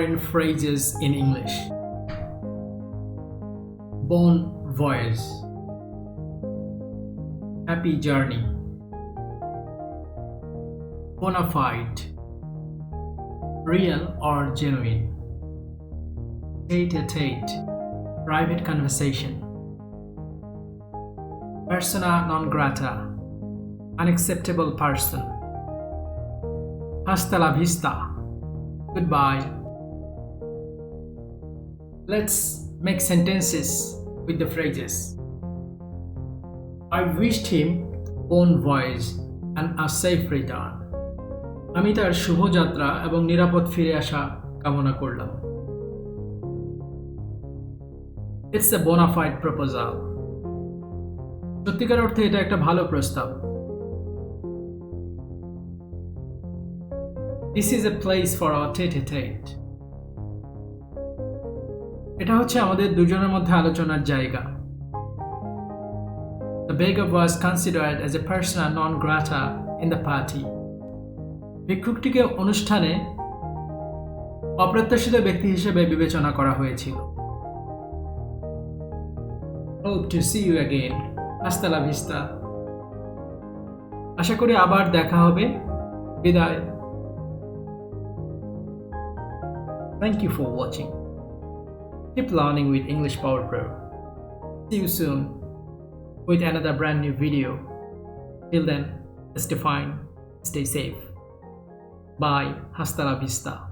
important phrases in English. Bon voyage. Happy journey. Bona fide. Real or genuine. Tete-a-tete. Private conversation. Persona non grata. Unacceptable person. Hasta la vista. Goodbye. Let's make sentences with the phrases. I wished him bon voyage and a safe return. আমি তার শুভযাত্রা এবং নিরাপদ ফিরে আসা কামনা করলাম। It's a bona fide proposal. সত্যিকার অর্থে এটা একটা ভালো প্রস্তাব। This is a place for our tete-a-tete. এটা হচ্ছে আমাদের দুজনের মধ্যে আলোচনার জায়গা। The beggar was considered as a persona non grata in the party. ভিক্ষুকটিকে অনুষ্ঠানে অপ্রত্যাশিত ব্যক্তি হিসেবে বিবেচনা করা হয়েছিল। Hope to see you again. Hasta la vista. আশা করি আবার দেখা হবে। বিদায়। Thank you for watching. Keep learning with English Power Pro. See you soon with another brand new video. Till then, stay fine, stay safe. Bye. Hasta la vista.